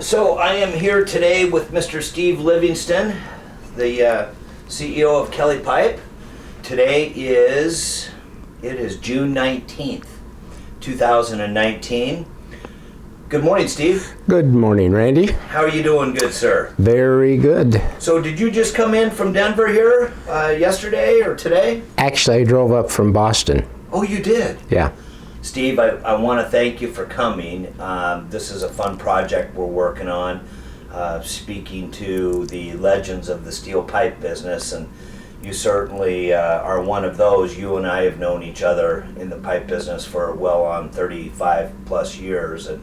So I am here today with Mr. Steve Livingston, the CEO of Kelly Pipe. Today is June 19th, 2019. Good morning, Steve. Good morning, Randy. How are you doing, good sir? Very good. So did you just come in from Denver here yesterday or today? Actually, I drove up from Boston. Oh, you did? Yeah. Steve, I want to thank you for coming. This is a fun project we're working on, speaking to the legends of the steel pipe business, and you certainly are one of those. You and I have known each other in the pipe business for well on 35 plus years, and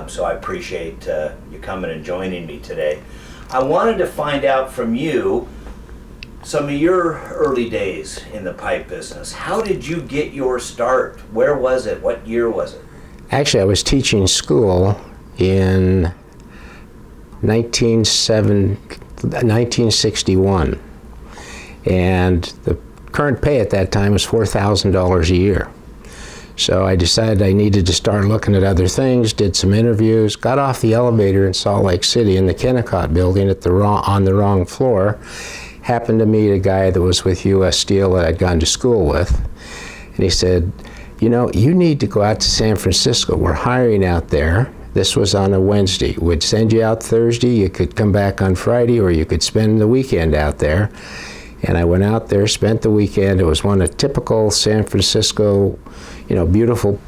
so I appreciate you coming and joining me today. I wanted to find out from you some of your early days in the pipe business. How did you get your start? Where was it? What year was it? Actually, I was teaching school in 1961, and the current pay at that time was $4,000 a year. So I decided I needed to start looking at other things, did some interviews, got off the elevator in Salt Lake City in the Kennecott building on the wrong floor. Happened to meet a guy that was with U.S. Steel that I'd gone to school with. And he said, you know, you need to go out to San Francisco. We're hiring out there. This was on a Wednesday. We'd send you out Thursday. You could come back on Friday, or you could spend the weekend out there. And I went out there, spent the weekend. It was one of typical San Francisco, you know, beautiful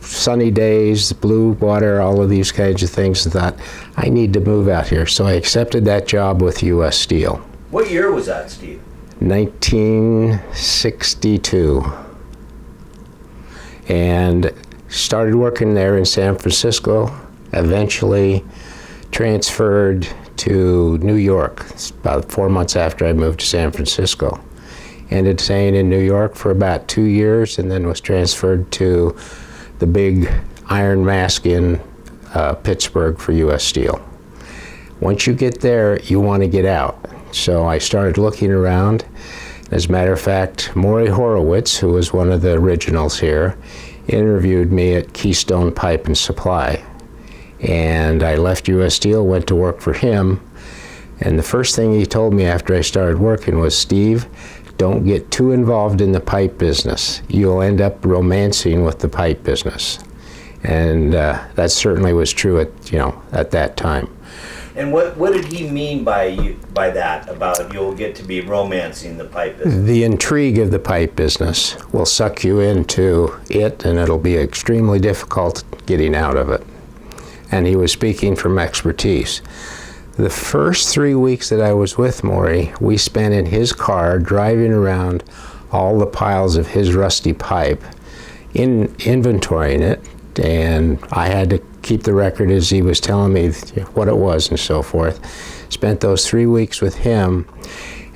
sunny days, blue water, all of these kinds of things, and thought, I need to move out here. So I accepted that job with U.S. Steel. What year was that, Steve? 1962. And started working there in San Francisco, eventually transferred to New York. It's about 4 months after I moved to San Francisco. Ended staying in New York for about 2 years, and then was transferred to the big iron mask in Pittsburgh for U.S. Steel. Once you get there, you want to get out. So I started looking around. As a matter of fact, Maury Horowitz, who was one of the originals here, interviewed me at Keystone Pipe and Supply. And I left U.S. Steel, went to work for him. And the first thing he told me after I started working was, Steve, don't get too involved in the pipe business. You'll end up romancing with the pipe business. And that certainly was true at that time. And what did he mean by that, about you'll get to be romancing the pipe business? The intrigue of the pipe business will suck you into it, and it'll be extremely difficult getting out of it. And he was speaking from expertise. The first 3 weeks that I was with Maury, we spent in his car driving around all the piles of his rusty pipe, inventorying it, and I had to keep the record as he was telling me what it was and so forth. Spent those 3 weeks with him,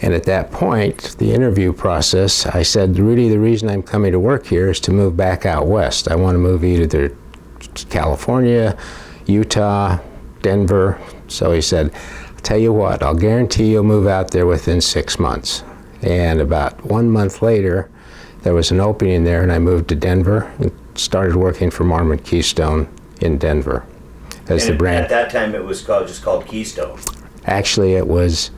and at that point, the interview process, I said, really the reason I'm coming to work here is to move back out west. I want to move either to California, Utah, Denver. So he said, I'll tell you what, I'll guarantee you'll move out there within 6 months. And about 1 month later, there was an opening there, and I moved to Denver and started working for Marmon Keystone in Denver as the brand. At that time, it was just called Keystone. Actually, it was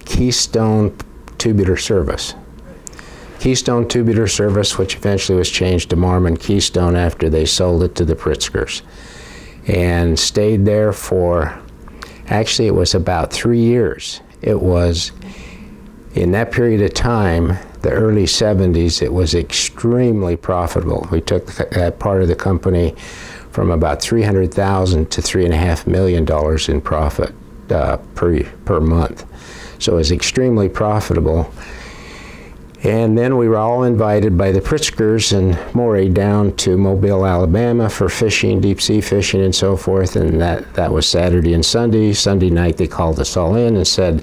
Keystone Tubular Service. Keystone Tubular Service, which eventually was changed to Marmon Keystone after they sold it to the Pritzkers, and stayed there for, actually, it was about 3 years. It was, in that period of time, the early 70s, it was extremely profitable. We took that part of the company from about $300,000 to $3.5 million in profit per month. So it was extremely profitable. And then we were all invited by the Pritzkers and Maury down to Mobile, Alabama for fishing, deep sea fishing and so forth. And that was Saturday and Sunday. Sunday night they called us all in and said,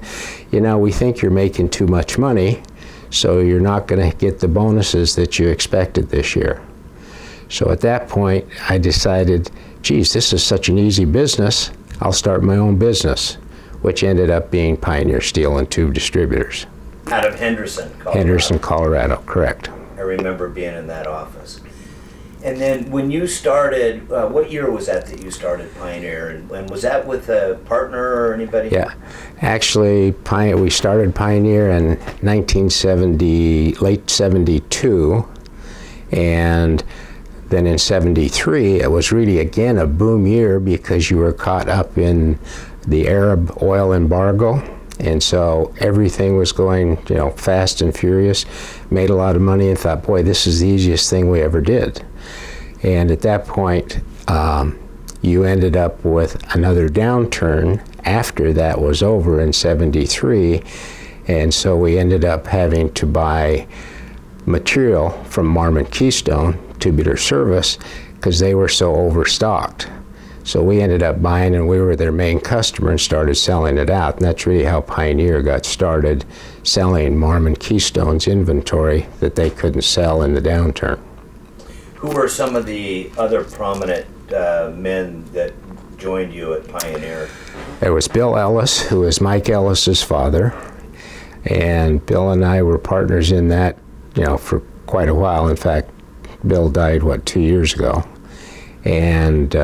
you know, we think you're making too much money, so you're not going to get the bonuses that you expected this year. So at that point, I decided, geez, this is such an easy business. I'll start my own business, which ended up being Pioneer Steel and Tube Distributors. Out of Henderson, Colorado. Henderson, Colorado, correct. I remember being in that office. And then when you started, what year was that you started Pioneer? And was that with a partner or anybody? Yeah, actually, we started Pioneer in 1970, late 72, and then in 73, it was really, again, a boom year because you were caught up in the Arab oil embargo. And so everything was going, fast and furious, made a lot of money and thought, boy, this is the easiest thing we ever did. And at that point, you ended up with another downturn after that was over in 73. And so we ended up having to buy material from Marmon Keystone Tubular Service because they were so overstocked. So we ended up buying, and we were their main customer and started selling it out. And that's really how Pioneer got started, selling Marmon Keystone's inventory that they couldn't sell in the downturn. Who were some of the other prominent men that joined you at Pioneer? There was Bill Ellis, who was Mike Ellis's father. And Bill and I were partners in that, for quite a while. In fact, Bill died, 2 years ago. And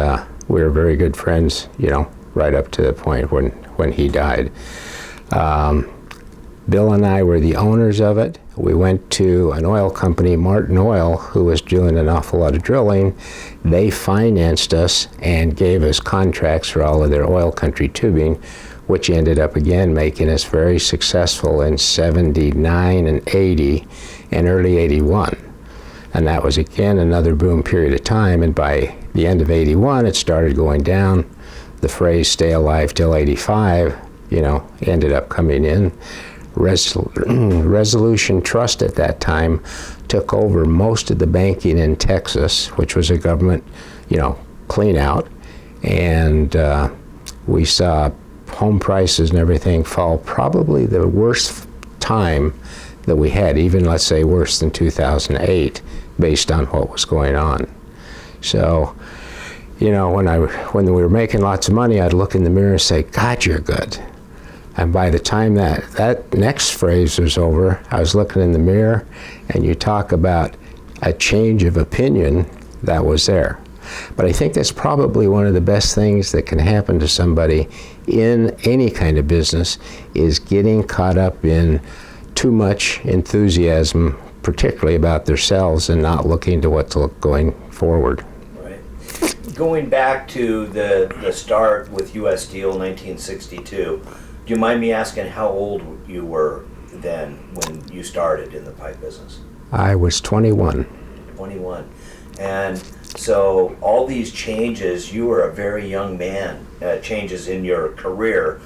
we were very good friends, right up to the point when he died. Bill and I were the owners of it. We went to an oil company, Martin Oil, who was doing an awful lot of drilling. They financed us and gave us contracts for all of their oil country tubing, which ended up again making us very successful in 79 and 80 and early 81. And that was again another boom period of time, and by the end of 81 it started going down. The phrase "stay alive till 85" ended up coming in. Resolution Trust at that time took over most of the banking in Texas, which was a government clean out, and we saw home prices and everything fall, probably the worst time that we had, even let's say worse than 2008, based on what was going on. So, when we were making lots of money, I'd look in the mirror and say, God, you're good. And by the time that next phrase was over, I was looking in the mirror, and you talk about a change of opinion that was there. But I think that's probably one of the best things that can happen to somebody in any kind of business, is getting caught up in too much enthusiasm, particularly about themselves, and not looking to what's going forward. Right. Going back to the start with U.S. Steel, 1962, do you mind me asking how old you were then when you started in the pipe business? I was 21. 21. And so all these changes, you were a very young man, changes in your career,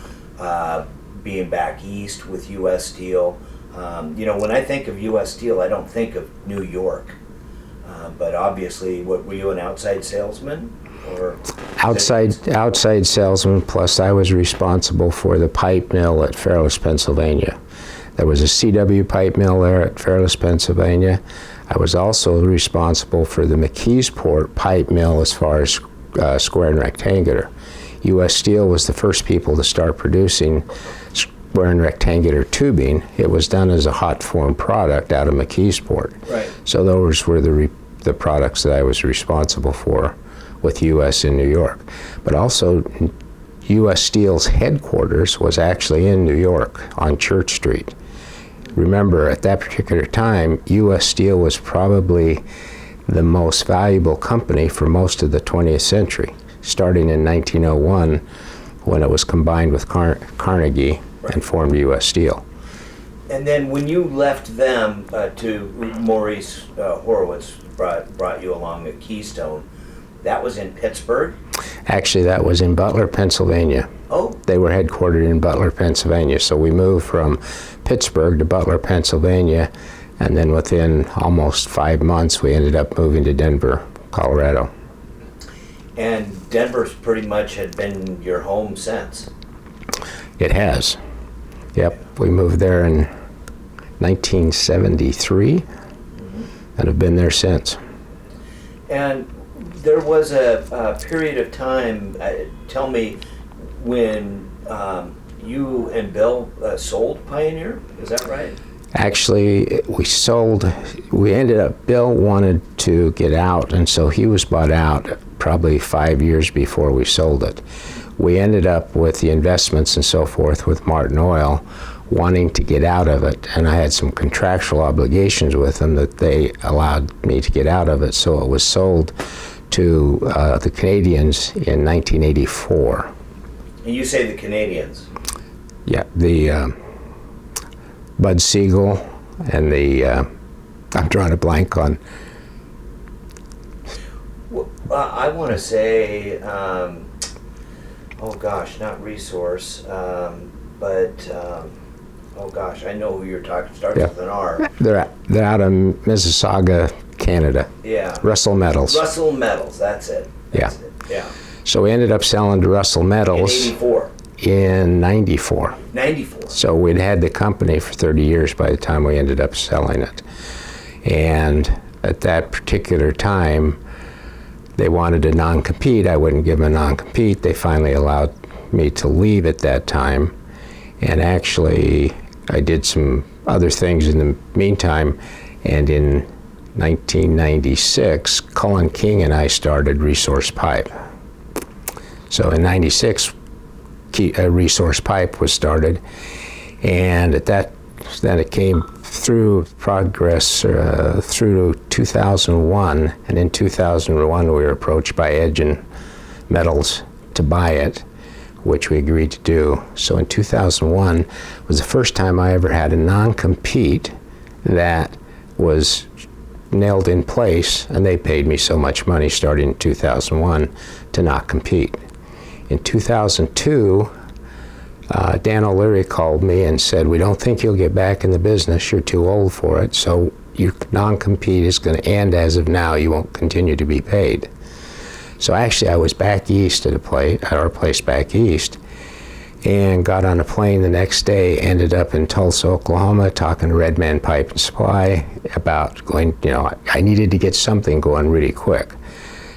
being back east with U.S. Steel. When I think of U.S. Steel, I don't think of New York. But obviously, were you an outside salesman? Or outside salesman, plus I was responsible for the pipe mill at Fairless, Pennsylvania. There was a CW pipe mill there at Fairless, Pennsylvania. I was also responsible for the McKeesport pipe mill as far as square and rectangular. U.S. Steel was the first people to start producing square and rectangular tubing. It was done as a hot form product out of McKeesport. Right. So those were the products that I was responsible for with U.S. in New York. But also, U.S. Steel's headquarters was actually in New York on Church Street. Remember, at that particular time, U.S. Steel was probably the most valuable company for most of the 20th century, starting in 1901 when it was combined with Carnegie and formed U.S. Steel. And then when you left them to Maurice Horowitz brought you along at Keystone, that was in Pittsburgh? Actually, that was in Butler, Pennsylvania. Oh. They were headquartered in Butler, Pennsylvania. So we moved from Pittsburgh to Butler, Pennsylvania, and then within almost 5 months, we ended up moving to Denver, Colorado. And Denver's pretty much had been your home since? It has. Yep, we moved there in 1973, and have been there since. And there was a period of time, tell me, when you and Bill sold Pioneer, is that right? Actually, we ended up, Bill wanted to get out, and so he was bought out probably 5 years before we sold it. We ended up with the investments and so forth with Martin Oil wanting to get out of it, and I had some contractual obligations with them that they allowed me to get out of it, so it was sold to the Canadians in 1984. And you say the Canadians? Yeah, the Bud Siegel and the, I'm drawing a blank on. Well, I want to say, oh gosh, not Resource, but, oh gosh, I know who you're talking, starts with an R. They're out of Mississauga, Canada. Yeah. Russell Metals. Russell Metals, that's it. That's it. Yeah. So we ended up selling to Russell Metals. In 84. In 94. 94. So we'd had the company for 30 years by the time we ended up selling it. And at that particular time, they wanted a non-compete. I wouldn't give them a non-compete. They finally allowed me to leave at that time. And actually, I did some other things in the meantime. And in 1996, Cullen King and I started Resource Pipe. So in 96, Resource Pipe was started, and then it came through progress through 2001, and in 2001 we were approached by Edgen Metals to buy it, which we agreed to do. So in 2001 was the first time I ever had a non-compete that was nailed in place, and they paid me so much money starting in 2001 to not compete. In 2002, Dan O'Leary called me and said, "We don't think you'll get back in the business. You're too old for it. So your non-compete is going to end as of now. You won't continue to be paid." So actually, I was back east at our place back east, and got on a plane the next day. Ended up in Tulsa, Oklahoma, talking to Red Man Pipe and Supply about going. I needed to get something going really quick.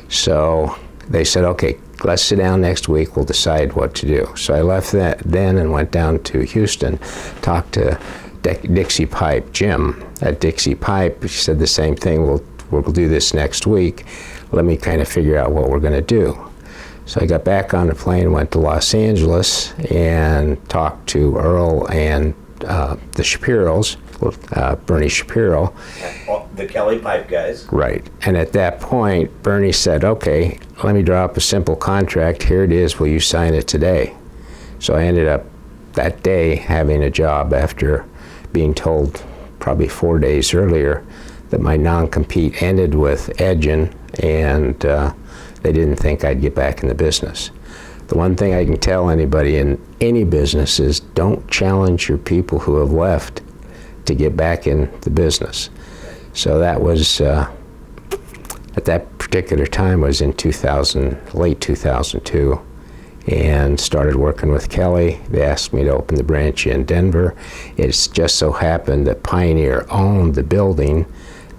So they said, "Okay, let's sit down next week, we'll decide what to do." So I left that then and went down to Houston, talked to Dixie Pipe, Jim at Dixie Pipe. He said the same thing, we'll do this next week. Let me kind of figure out what we're gonna do. So I got back on the plane, went to Los Angeles and talked to Earl and the Shapiros, Bernie Shapiro. The Kelly Pipe guys. Right. And at that point, Bernie said, "Okay, let me draw up a simple contract. Here it is. Will you sign it today?" So I ended up that day having a job after being told probably 4 days earlier that my non-compete ended with Edgen, and they didn't think I'd get back in the business. The one thing I can tell anybody in any business is don't challenge your people who have left to get back in the business. So that was, at that particular time, was in late 2002, and started working with Kelly. They asked me to open the branch in Denver. It's just so happened that Pioneer owned the building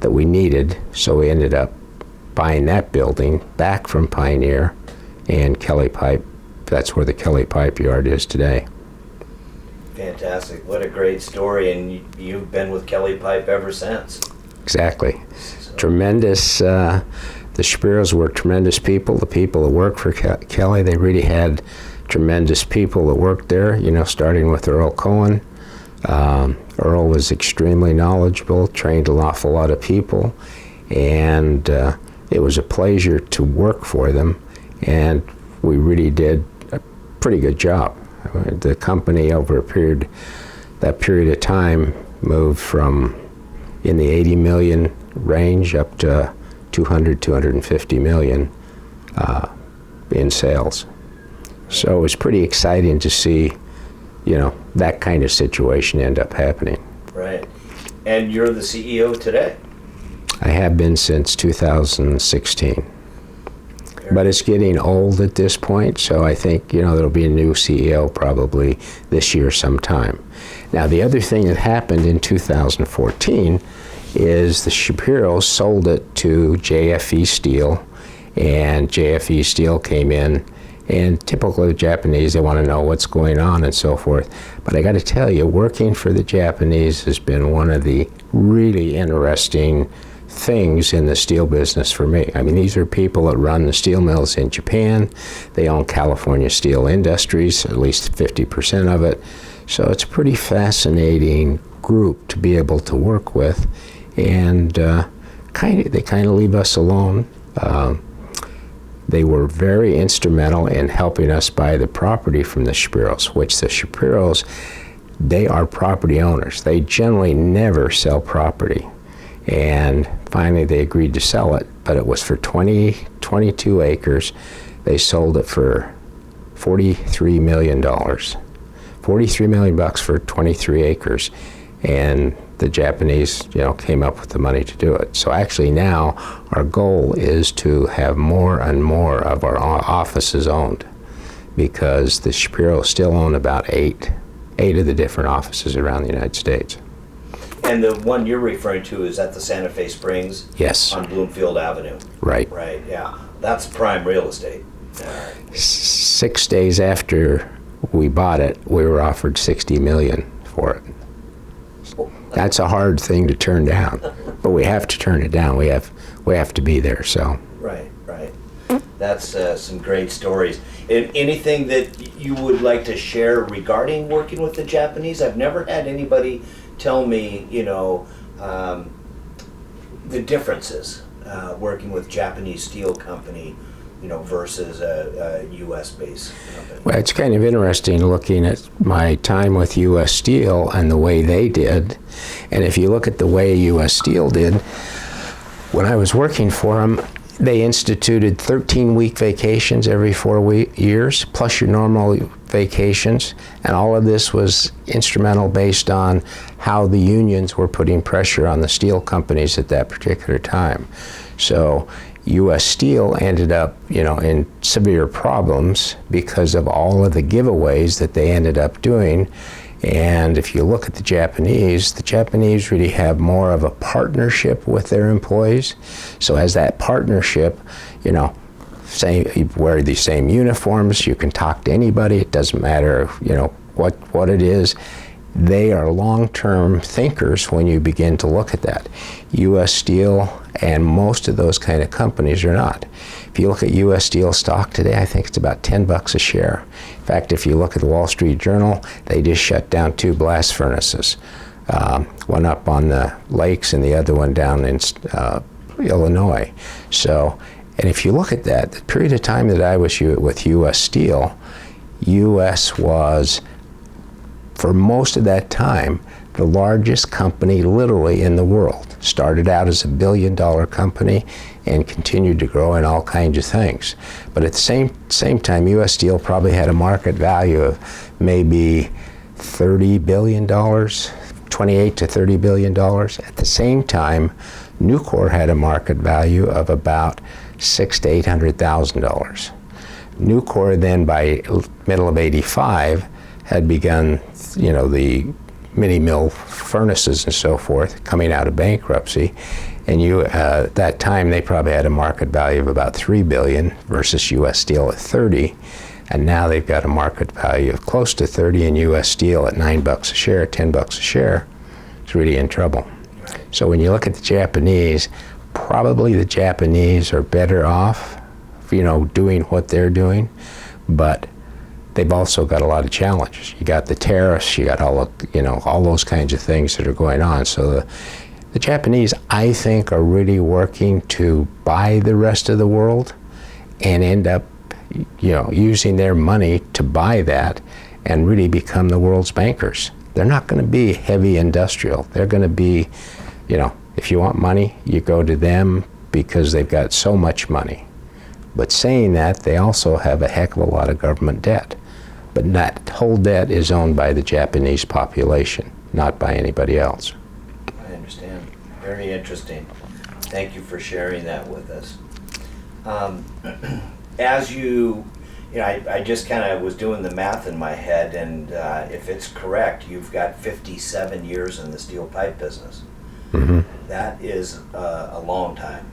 that we needed, so we ended up buying that building back from Pioneer, and Kelly Pipe, that's where the Kelly Pipe Yard is today. Fantastic. What a great story, and you've been with Kelly Pipe ever since. Exactly. Tremendous. The Shapiros were tremendous people. The people that worked for Kelly, they really had tremendous people that worked there, starting with Earl Cohen. Earl was extremely knowledgeable, trained an awful lot of people, and it was a pleasure to work for them, and we really did a pretty good job. The company over that period of time moved from in the 80 million range up to 250 million in sales. So it was pretty exciting to see, that kind of situation end up happening. Right. And you're the CEO today? I have been since 2016. But it's getting old at this point, so I think, there'll be a new CEO probably this year sometime. Now, the other thing that happened in 2014 is the Shapiros sold it to JFE Steel, and JFE Steel came in And typically the Japanese, they want to know what's going on and so forth. But I got to tell you, working for the Japanese has been one of the really interesting things in the steel business for me. I mean, these are people that run the steel mills in Japan. They own California Steel Industries, at least 50% of it. So it's a pretty fascinating group to be able to work with. And they kind of leave us alone. They were very instrumental in helping us buy the property from the Shapiros, which the Shapiros, they are property owners. They generally never sell property. And finally they agreed to sell it, but it was for 22 acres. They sold it for $43 million. $43 million for 23 acres. And the Japanese, came up with the money to do it. So actually now our goal is to have more and more of our offices owned, because the Shapiros still own about eight of the different offices around the United States. And the one you're referring to is at the Santa Fe Springs? Yes. On Bloomfield Avenue? Right. Right, yeah. That's prime real estate. 6 days after we bought it, we were offered $60 million for it. That's a hard thing to turn down, but we have to turn it down. We have to be there. So. Right. That's some great stories. And anything that you would like to share regarding working with the Japanese? I've never had anybody tell me, the differences working with Japanese steel company, versus a U.S.-based company. Well, it's kind of interesting looking at my time with U.S. Steel and the way they did. And if you look at the way U.S. Steel did, when I was working for them, they instituted 13-week vacations every 4 years, plus your normal vacations. And all of this was instrumental based on how the unions were putting pressure on the steel companies at that particular time. So U.S. Steel ended up, in severe problems because of all of the giveaways that they ended up doing. And if you look at the Japanese really have more of a partnership with their employees. So as that partnership, you wear the same uniforms, you can talk to anybody, it doesn't matter, what it is. They are long-term thinkers when you begin to look at that. U.S. Steel and most of those kind of companies are not. If you look at U.S. Steel stock today, I think it's about $10 a share. In fact, if you look at the Wall Street Journal, they just shut down 2 blast furnaces. One up on the lakes and the other one down in Illinois. So, and if you look at that, the period of time that I was with U.S. Steel, U.S. was, for most of that time, the largest company literally in the world. Started out as a $1 billion company and continued to grow in all kinds of things. But at the same time, U.S. Steel probably had a market value of maybe $30 billion, 28 to $30 billion. At the same time, Nucor had a market value of about $600,000 to $800,000. Nucor then, by middle of '85, had begun, the mini mill furnaces and so forth coming out of bankruptcy, and that time they probably had a market value of about $3 billion versus U.S. Steel at 30, and now they've got a market value of close to 30, and U.S. Steel at $9 a share, $10 a share. It's really in trouble. So when you look at the Japanese, probably the Japanese are better off, doing what they're doing, but they've also got a lot of challenges. You got the tariffs, you got all those kinds of things that are going on. So the Japanese, I think, are really working to buy the rest of the world and end up, using their money to buy that and really become the world's bankers. They're not going to be heavy industrial. They're going to be, if you want money, you go to them because they've got so much money. But saying that, they also have a heck of a lot of government debt. But that whole debt is owned by the Japanese population, not by anybody else. I understand. Very interesting. Thank you for sharing that with us. As I just kind of was doing the math in my head, and if it's correct, you've got 57 years in the steel pipe business. Mm-hmm. That is a long time.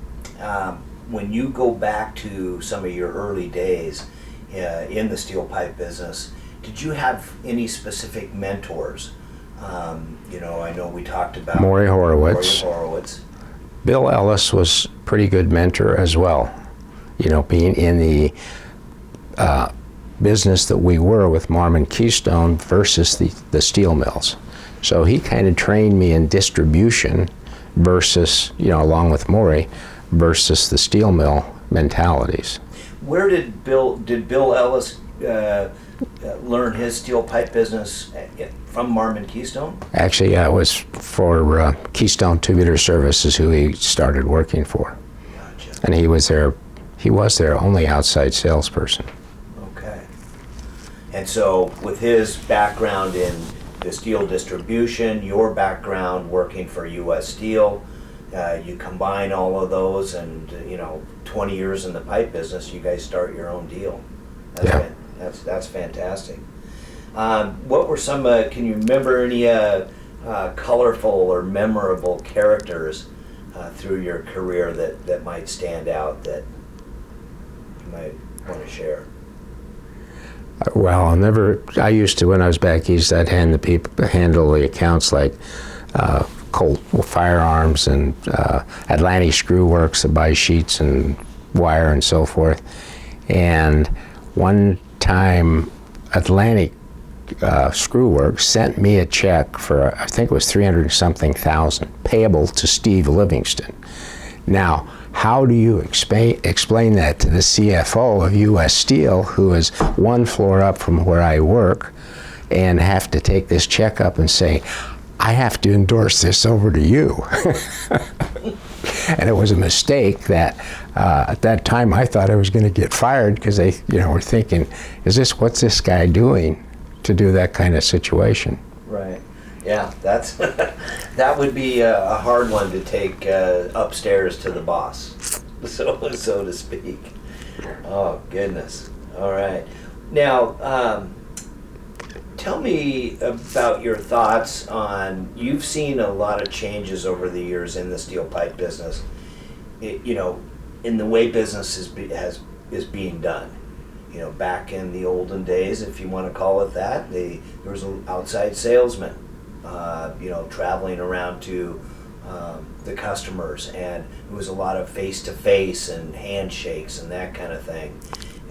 When you go back to some of your early days, in the steel pipe business. Did you have any specific mentors? I know we talked about Maury Horowitz. Bill Ellis was a pretty good mentor as well. Being in the business that we were with Marmon Keystone versus the steel mills. So he kind of trained me in distribution versus, along with Maury, versus the steel mill mentalities. Where did Bill Ellis learn his steel pipe business from Marmon Keystone? Actually, it was for Keystone Tubular Services, who he started working for. Gotcha. And he was their only outside salesperson. Okay. And so with his background in the steel distribution, your background working for U.S. Steel, you combine all of those and, 20 years in the pipe business, you guys start your own deal. That's fantastic. What were some, can you remember any colorful or memorable characters through your career that might stand out that you might want to share? Well, I used to, when I was back east, I'd handle the accounts like Colt Firearms and Atlantic Screw Works that buy sheets and wire and so forth. And one time, Atlantic Screw Works sent me a check for, I think it was $300-something payable to Steve Livingston. Now, how do you explain that to the CFO of U.S. Steel, who is one floor up from where I work, and have to take this check up and say, I have to endorse this over to you? And it was a mistake that at that time I thought I was going to get fired because they were thinking, what's this guy doing to do that kind of situation? Right. Yeah, that's that would be a hard one to take upstairs to the boss, so to speak. Oh goodness. All right. Now, tell me about your thoughts on. You've seen a lot of changes over the years in the steel pipe business. In the way business is being done. Back in the olden days, if you want to call it that, there was an outside salesman. Traveling around to the customers, and it was a lot of face-to-face and handshakes and that kind of thing.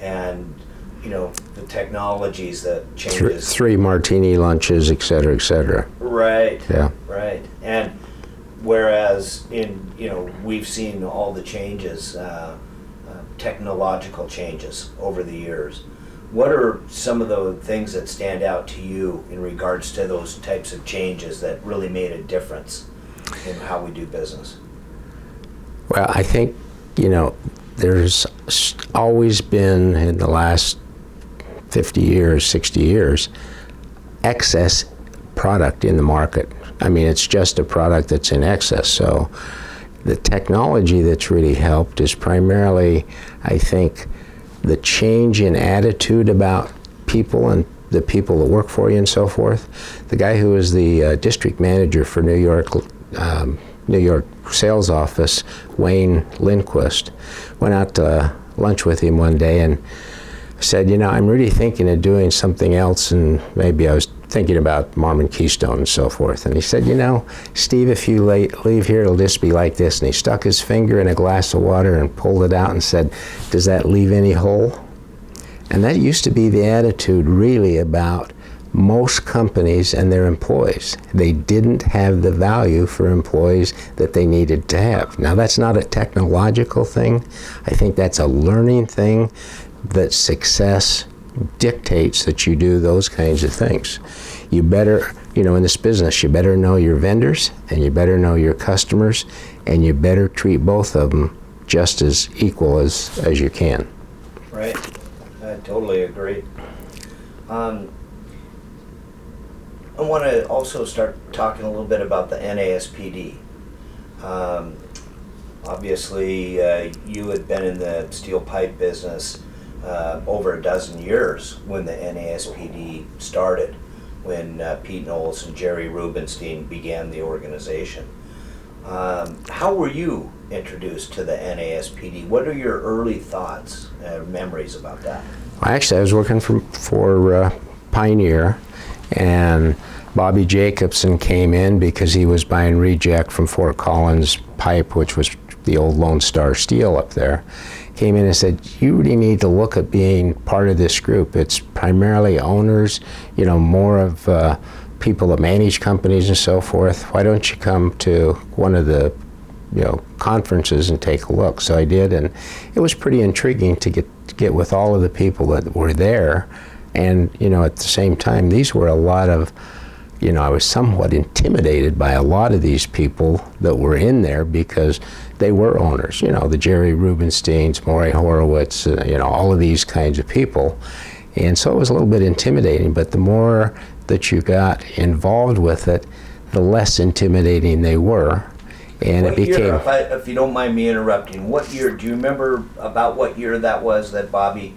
And the technologies that changes. Three martini lunches, et cetera, et cetera. Right. Yeah. Right. And whereas we've seen all the changes, technological changes over the years. What are some of the things that stand out to you in regards to those types of changes that really made a difference in how we do business? Well, I think, there's always been, in the last 50 years, 60 years, excess product in the market. I mean, it's just a product that's in excess. So the technology that's really helped is primarily, I think, the change in attitude about people and the people that work for you and so forth. The guy who was the district manager for New York sales office, Wayne Lindquist, went out to lunch with him one day and said, I'm really thinking of doing something else, and maybe I was thinking about Marmon Keystone and so forth. And he said, Steve, if you leave here, it'll just be like this. And he stuck his finger in a glass of water and pulled it out and said, does that leave any hole? And that used to be the attitude really about most companies and their employees. They didn't have the value for employees that they needed to have. Now, that's not a technological thing. I think that's a learning thing, that success dictates that you do those kinds of things. You better, in this business, you better know your vendors and you better know your customers, and you better treat both of them just as equal as you can. Right. I totally agree. I want to also start talking a little bit about the NASPD. Obviously, you had been in the steel pipe business over a dozen years when the NASPD started, when Pete Knowles and Jerry Rubenstein began the organization. How were you introduced to the NASPD? What are your early thoughts and memories about that? Actually, I was working for Pioneer, and Bobby Jacobson came in because he was buying reject from Fort Collins Pipe, which was the old Lone Star Steel up there. Came in and said, you really need to look at being part of this group. It's primarily owners, more of people that manage companies and so forth. Why don't you come to one of the conferences and take a look? So I did, and it was pretty intriguing to get with all of the people that were there. And at the same time, these were a lot of, I was somewhat intimidated by a lot of these people that were in there because they were owners, the Jerry Rubensteins, Maury Horowitz, all of these kinds of people. And so it was a little bit intimidating, but the more that you got involved with it, the less intimidating they were. And it became... Year, if you don't mind me interrupting, what year, do you remember about what year that was that Bobby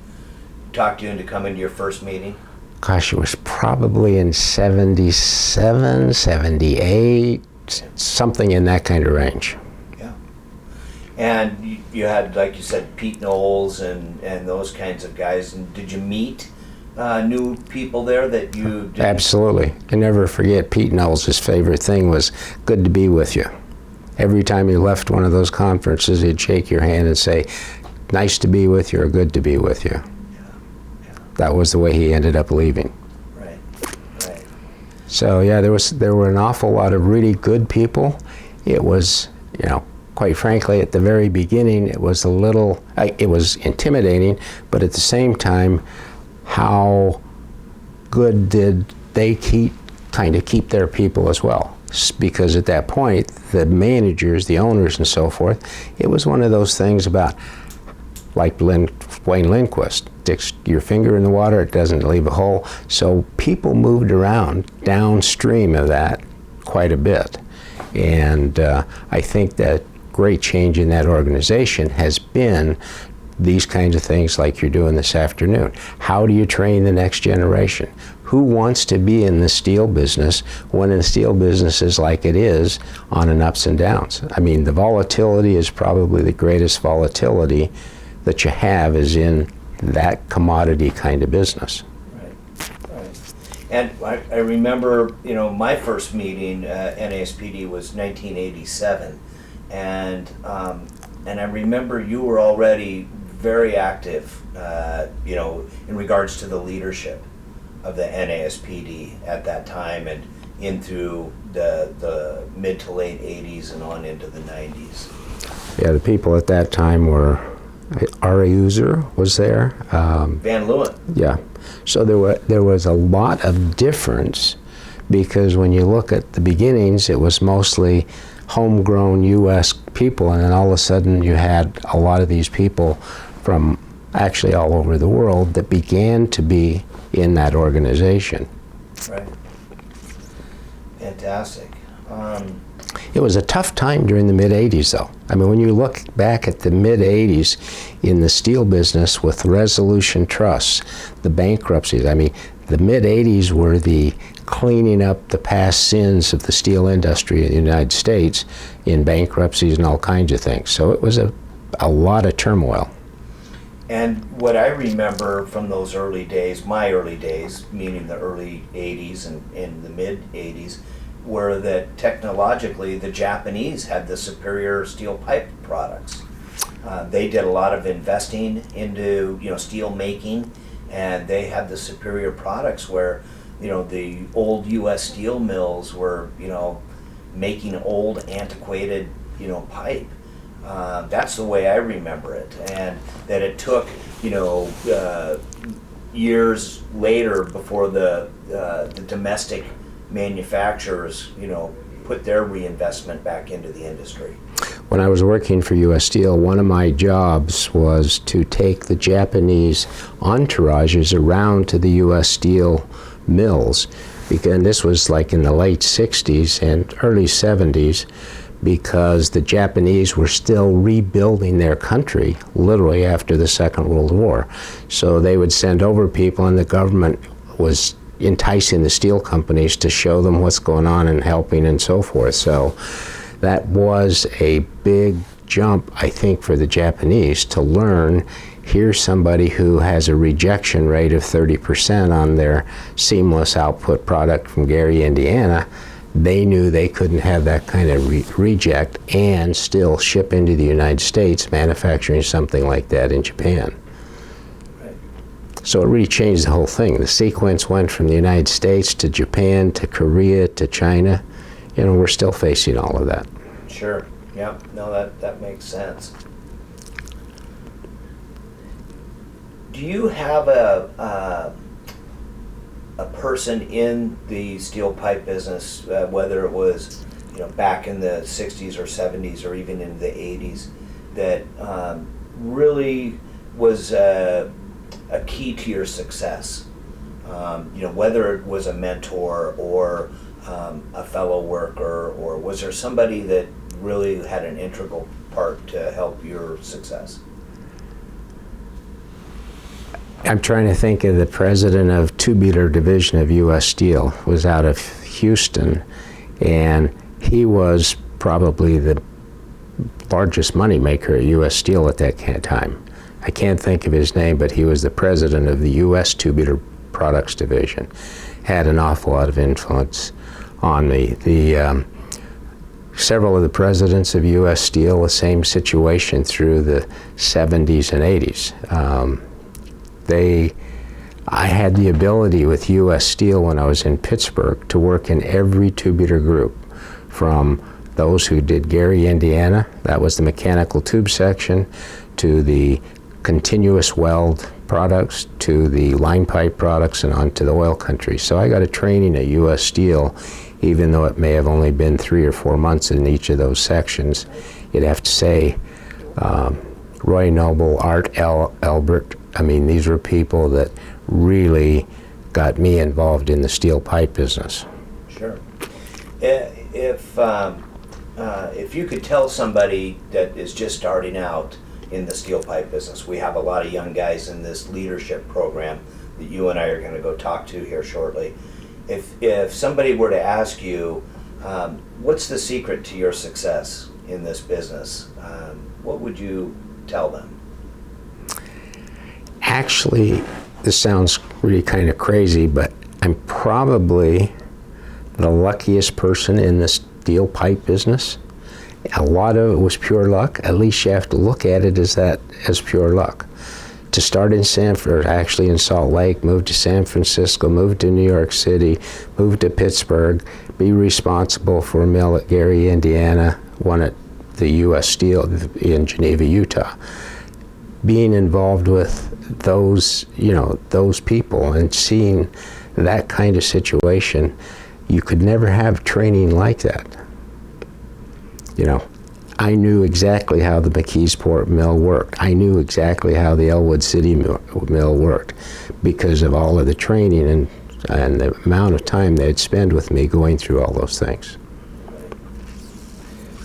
talked you into coming to your first meeting? Gosh, it was probably in 77, 78, something in that kind of range. Yeah. And you had, like you said, Pete Knowles and those kinds of guys. And did you meet new people there that you didn't? Absolutely. I never forget Pete Knowles' favorite thing was, good to be with you. Every time he left one of those conferences, he'd shake your hand and say, nice to be with you or good to be with you. That was the way he ended up leaving. Right. So yeah, there were an awful lot of really good people. It was, quite frankly, at the very beginning, it was it was intimidating, but at the same time, how good did they keep their people as well? Because at that point, the managers, the owners and so forth, it was one of those things about, like Wayne Lindquist, sticks your finger in the water, it doesn't leave a hole. So people moved around downstream of that quite a bit. And I think that great change in that organization has been these kinds of things like you're doing this afternoon. How do you train the next generation? Who wants to be in the steel business when the steel business is like it is on an ups and downs? I mean, the volatility is probably the greatest volatility that you have is in that commodity kind of business. Right. And I remember, my first meeting at NASPD was 1987, and I remember you were already very active, in regards to the leadership of the NASPD at that time and in through the mid to late 80s and on into the 90s. Yeah, the people at that time were Ari User was there. Van Leeuwen. Yeah. So there was a lot of difference because when you look at the beginnings, it was mostly homegrown U.S. people, and then all of a sudden you had a lot of these people from actually all over the world that began to be in that organization. Right. Fantastic. It was a tough time during the mid-'80s, though. I mean, when you look back at the mid-'80s in the steel business with resolution trusts, the bankruptcies, I mean, the mid-'80s were the cleaning up the past sins of the steel industry in the United States in bankruptcies and all kinds of things. So it was a lot of turmoil. And what I remember from those early days, my early days, meaning the early 80s and the mid-'80s, were that technologically the Japanese had the superior steel pipe products. They did a lot of investing into steel making, and they had the superior products where the old U.S. steel mills were making old antiquated pipe. That's the way I remember it, and that it took years later before the domestic manufacturers, put their reinvestment back into the industry. When I was working for U.S. Steel, one of my jobs was to take the Japanese entourages around to the U.S. Steel mills, and this was like in the late 60s and early 70s, because the Japanese were still rebuilding their country literally after the Second World War. So they would send over people, and the government was enticing the steel companies to show them what's going on and helping and so forth. So that was a big jump, I think, for the Japanese to learn. Here's somebody who has a rejection rate of 30% on their seamless output product from Gary, Indiana. They knew they couldn't have that kind of reject and still ship into the United States manufacturing something like that in Japan. Right. So it really changed the whole thing. The sequence went from the United States to Japan to Korea to China. You know, we're still facing all of that. Sure. Yeah. No, that makes sense. Do you have a person in the steel pipe business, whether it was, you know, back in the 60s or 70s or even in the 80s, that really was a key to your success? You know, whether it was a mentor or a fellow worker, or was there somebody that really had an integral part to help your success? I'm trying to think of the president of tubular division of U.S. Steel, was out of Houston, and he was probably the largest moneymaker at U.S. Steel at that time. I can't think of his name, but he was the president of the U.S. Tubular Products Division. Had an awful lot of influence on me. Several of the presidents of U.S. Steel, the same situation through the 70s and 80s. I had the ability with U.S. Steel when I was in Pittsburgh to work in every tubular group, from those who did Gary, Indiana, that was the mechanical tube section, to the continuous weld products, to the line pipe products, and on to the oil country. So I got a training at U.S. Steel, even though it may have only been 3 or 4 months in each of those sections. You'd have to say Roy Noble, Art Albert. I mean, these were people that really got me involved in the steel pipe business. Sure. If you could tell somebody that is just starting out in the steel pipe business, we have a lot of young guys in this leadership program that you and I are going to go talk to here shortly. If somebody were to ask you, what's the secret to your success in this business, what would you tell them? Actually, this sounds really kind of crazy, but I'm probably the luckiest person in the steel pipe business. A lot of it was pure luck. At least you have to look at it as pure luck. To start in actually in Salt Lake, move to San Francisco, move to New York City, move to Pittsburgh, be responsible for a mill at Gary, Indiana, one at the U.S. Steel in Geneva, Utah. Being involved with those people and seeing that kind of situation, you could never have training like that. You know, I knew exactly how the McKeesport mill worked. I knew exactly how the Elwood City mill worked because of all of the training and the amount of time they'd spend with me going through all those things.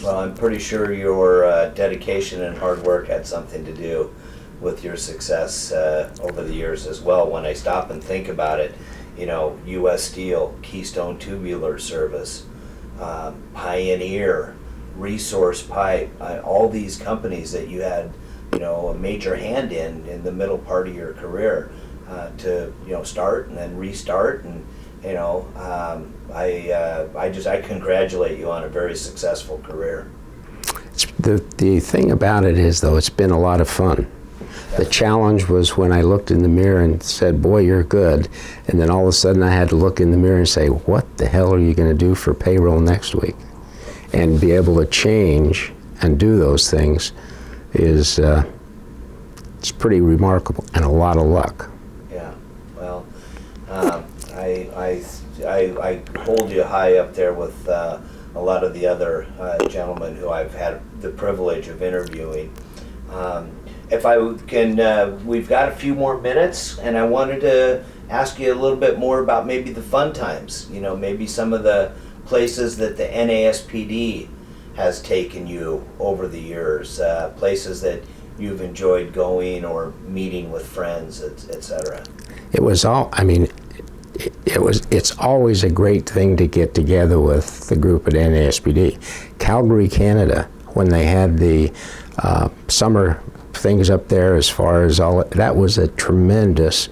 Well, I'm pretty sure your dedication and hard work had something to do with your success over the years as well. When I stop and think about it, you know, U.S. Steel, Keystone Tubular Service, Pioneer, Resource Pipe, all these companies that you had, you know, a major hand in the middle part of your career, to, you know, start and then restart, and you know, I congratulate you on a very successful career. The thing about it is, though, it's been a lot of fun. The challenge was when I looked in the mirror and said, boy, you're good. And then all of a sudden I had to look in the mirror and say, what the hell are you going to do for payroll next week? And be able to change and do those things is it's pretty remarkable, and a lot of luck. Yeah, well, I hold you high up there with a lot of the other gentlemen who I've had the privilege of interviewing. If I can, we've got a few more minutes, and I wanted to ask you a little bit more about maybe the fun times, you know, maybe some of the places that the NASPD has taken you over the years, places that you've enjoyed going or meeting with friends, etc. It was all, I mean, it's always a great thing to get together with the group at NASPD. Calgary, Canada, when they had the summer things up there, as far as all that was a tremendous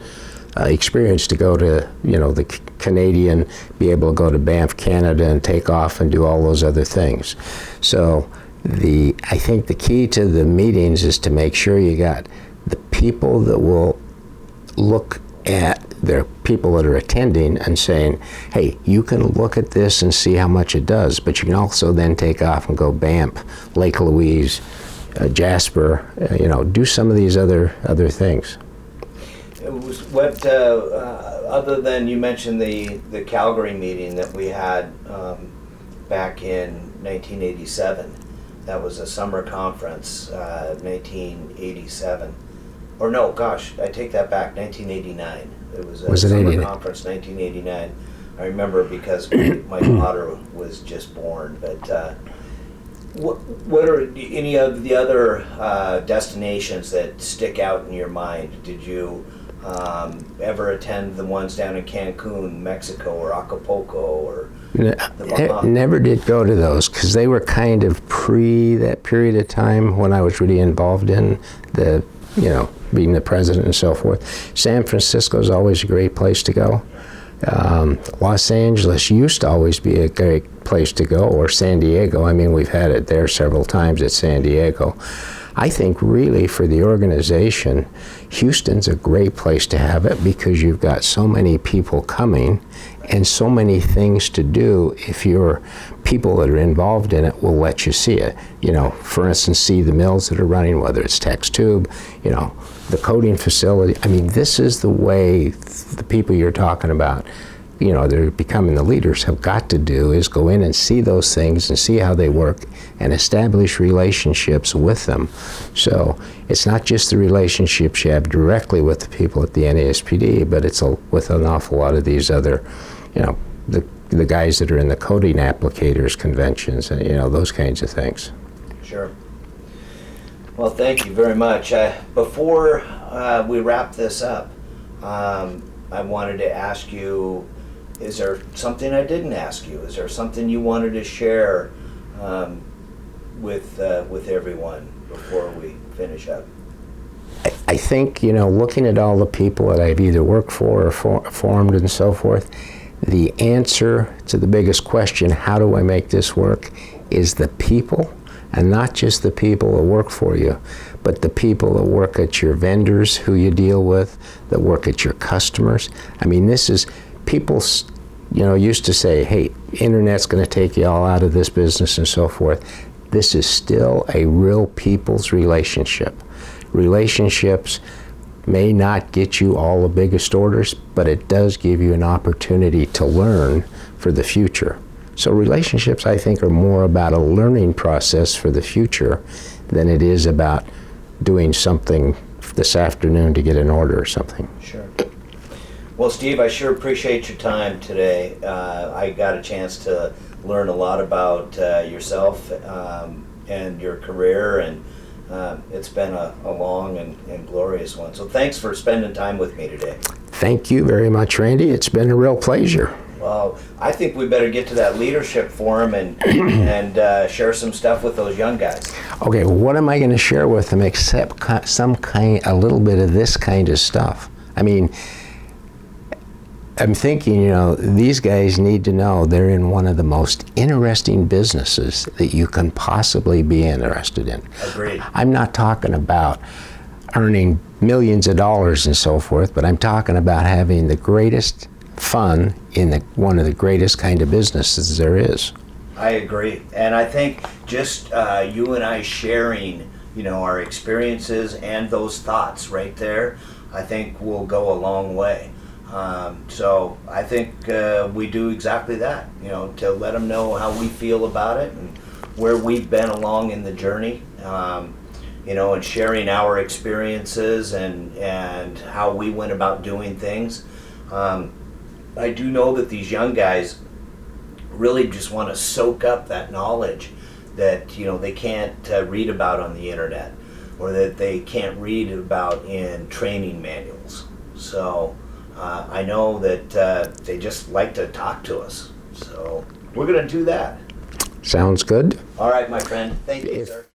experience to go to, the Canadian, be able to go to Banff, Canada, and take off and do all those other things. So I think the key to the meetings is to make sure you got the people that will look at their people that are attending and saying, hey, you can look at this and see how much it does, but you can also then take off and go Banff, Lake Louise, Jasper, do some of these other things. What other than you mentioned the Calgary meeting that we had back in 1987, that was a summer conference, 1987. Or no, gosh, I take that back, 1989. It was a summer conference, 1989. I remember because my daughter was just born. But what are any of the other destinations that stick out in your mind? Did you ever attend the ones down in Cancun, Mexico, or Acapulco, or the Bahamas? Never did go to those because they were kind of pre that period of time when I was really involved in the, being the president and so forth. San Francisco is always a great place to go. Los Angeles used to always be a great place to go, or San Diego. I mean, we've had it there several times at San Diego. I think really for the organization, Houston's a great place to have it because you've got so many people coming and so many things to do. If your people that are involved in it will let you see it. For instance, see the mills that are running, whether it's Tex Tube, the coating facility. I mean, this is the way the people you're talking about, they're becoming the leaders, have got to do, is go in and see those things and see how they work and establish relationships with them. So it's not just the relationships you have directly with the people at the NASPD, but it's with an awful lot of these other, the guys that are in the coating applicators conventions and, those kinds of things. Sure. Well, thank you very much. Before we wrap this up, I wanted to ask you, is there something I didn't ask you? Is there something you wanted to share with everyone before we finish up? I think, looking at all the people that I've either worked for or formed and so forth, the answer to the biggest question, how do I make this work, is the people, and not just the people that work for you, but the people that work at your vendors who you deal with, that work at your customers. I mean, this is, people, used to say, hey, internet's going to take you all out of this business and so forth. This is still a real people's relationship. Relationships may not get you all the biggest orders, but it does give you an opportunity to learn for the future. So relationships, I think, are more about a learning process for the future than it is about doing something this afternoon to get an order or something. Sure. Well, Steve, I sure appreciate your time today. I got a chance to learn a lot about yourself and your career, and it's been a long and glorious one. So thanks for spending time with me today. Thank you very much, Randy. It's been a real pleasure. Well, I think we better get to that leadership forum and share some stuff with those young guys. Okay, well, what am I going to share with them except a little bit of this kind of stuff? I mean, I'm thinking, these guys need to know they're in one of the most interesting businesses that you can possibly be interested in. Agreed. I'm not talking about earning millions of dollars and so forth, but I'm talking about having the greatest fun in one of the greatest kind of businesses there is. I agree. And I think just you and I sharing, our experiences and those thoughts right there, I think will go a long way. So I think we do exactly that, to let them know how we feel about it and where we've been along in the journey, and sharing our experiences and how we went about doing things. I do know that these young guys really just want to soak up that knowledge that they can't read about on the internet, or that they can't read about in training manuals. So I know that they just like to talk to us. So we're going to do that. Sounds good? All right, my friend. Thank you, If- sir.